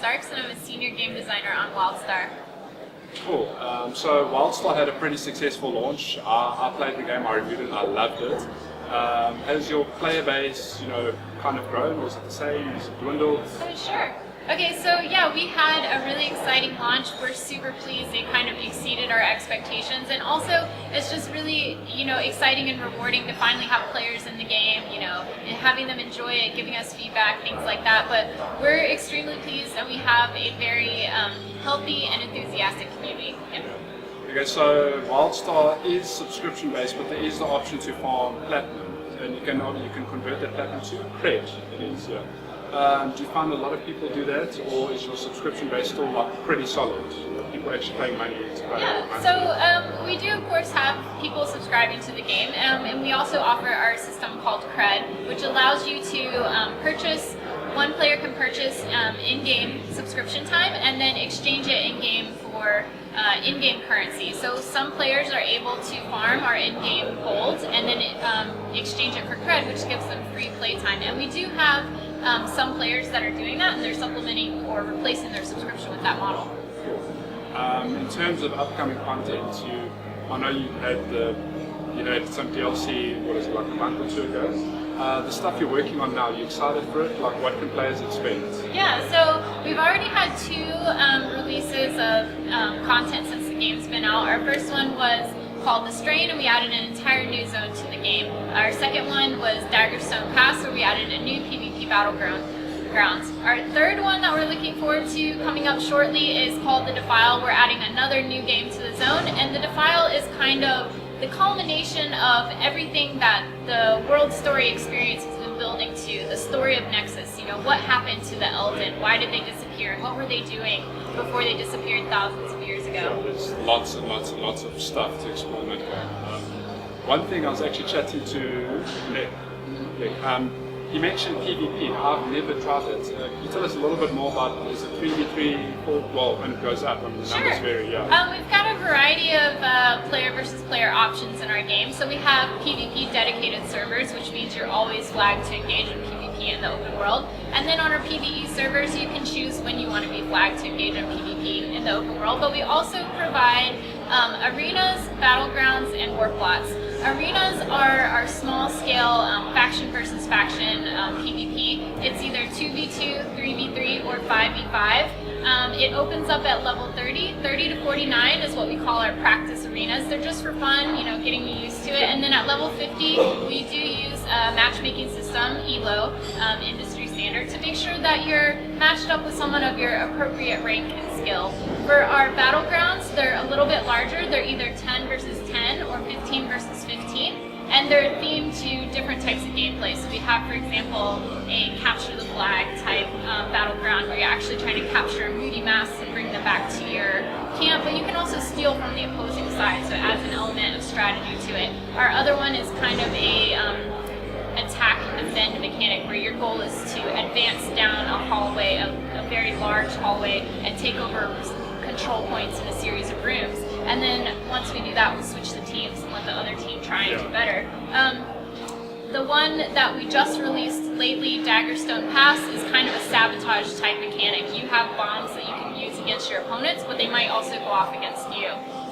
Starks, and I'm a senior game designer on WildStar. Cool. So WildStar had a pretty successful launch. I played the game, I reviewed it, I loved it. Has your player base, kind of grown, or is it the same? Is it dwindled? Oh, sure. Okay, so yeah, we had a really exciting launch. We're super pleased. It kind of exceeded our expectations, and also it's just really, exciting and rewarding to finally have players in the game, and having them enjoy it, giving us feedback, things like that. But we're extremely pleased, and we have a very healthy and enthusiastic community. Yeah. Okay, so WildStar is subscription based, but there is the option to farm platinum, and you can convert that platinum to cred. It is, yeah. Do you find a lot of people do that, or is your subscription base still pretty solid? People actually paying money to play? Yeah, so we do of course have people subscribing to the game, and we also offer our system called Cred, which allows you to purchase. One player can purchase in-game subscription time and then exchange it in-game for in-game currency. So some players are able to farm our in-game gold and then exchange it for cred, which gives them free playtime. And we do have some players that are doing that, and they're supplementing or replacing their subscription with that model. In terms of upcoming content, I know you had some DLC, what is it, like a month or two ago? The stuff you're working on now, you excited for it? Like, what can players expect? Yeah, so we've already had 2 releases of content since the game's been out. Our first one was called The Strain, and we added an entire new zone to the game. Our second one was Daggerstone Pass, where we added a new PvP battlegrounds. Our third one that we're looking forward to coming up shortly is called The Defile. We're adding another new game to the zone, and The Defile is kind of the culmination of everything that the world story experience has been building to, the story of Nexus. What happened to the Elven? Why did they disappear? And what were they doing before they disappeared thousands of years ago? There's lots and lots and lots of stuff to explore in that game. One thing I was actually chatting to Nick. He mentioned PvP. I've never tried it. Can you tell us a little bit more about it? Is it 3v3, 4, when it goes up? The numbers vary, yeah. We've got a variety of player versus player options in our game. So we have PvP dedicated servers, which means you're always flagged to engage in PvP in the open world. And then on our PvE servers, you can choose when you want to be flagged to engage in PvP in the open world. But we also provide arenas, battlegrounds, and war plots. Arenas are our small-scale faction versus faction PvP. It's either 2v2, 3v3, or 5v5. It opens up at level 30. 30 to 49 is what we call our practice arenas. They're just for fun, getting you used to it. And then at level 50, we do use a matchmaking system, ELO, industry standard, to make sure that you're matched up with someone of your appropriate rank and skill. For our battlegrounds, they're a little bit larger. They're either 10 versus 10 or 15 versus 15, and they're themed to different types of gameplay. So we have, for example, a capture the flag type battleground where you're actually trying to capture a moody mass and bring them back to your camp, but you can also steal from the opposing side, so it adds an element of strategy to it. Our other one is kind of a attack and defend mechanic, where your goal is to advance down a hallway, a very large hallway, and take over control points in a series of rooms. And then once we do that, we'll switch the teams and let the other team try and do better. The one that we just released lately, Daggerstone Pass, is kind of a sabotage type mechanic. You have bombs that you can use against your opponents, but they might also go off against you.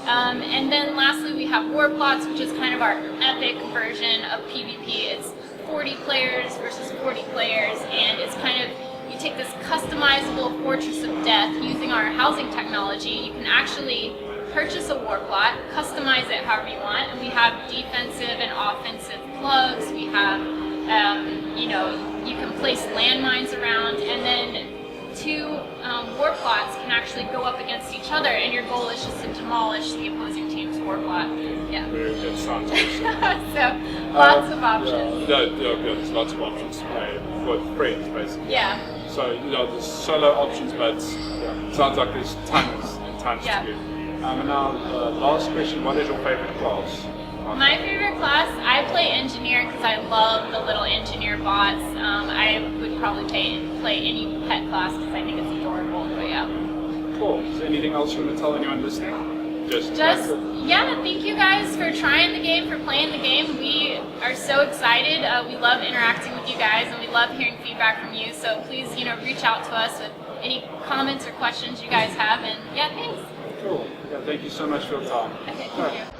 And then lastly, we have war plots, which is kind of our epic version of PvP. It's 40 players versus 40 players, and it's kind of, you take this customizable fortress of death using our housing technology. You can actually purchase a war plot, customize it however you want, and we have defensive and offensive plugs. We have, you can place landmines around, and then 2 war plots can actually go up against each other, and your goal is just to demolish the opposing team's war plot. Yeah. Very good, sounds awesome. So, lots of options. Yeah, there's lots of options to play with friends, basically. Yeah. So, there's solo options, but it sounds like there's tons and tons to do. And now, last question, what is your favorite class? My favorite class, I play engineer because I love the little engineer bots. I would probably play any pet class because I think it's adorable. But yeah. Cool. Is there anything else you want to tell anyone listening? Thank you guys for trying the game, for playing the game. We are so excited. We love interacting with you guys, and we love hearing feedback from you. So please, reach out to us with any comments or questions you guys have. And yeah, thanks. Cool. Yeah, thank you so much for your time. Okay, thank you.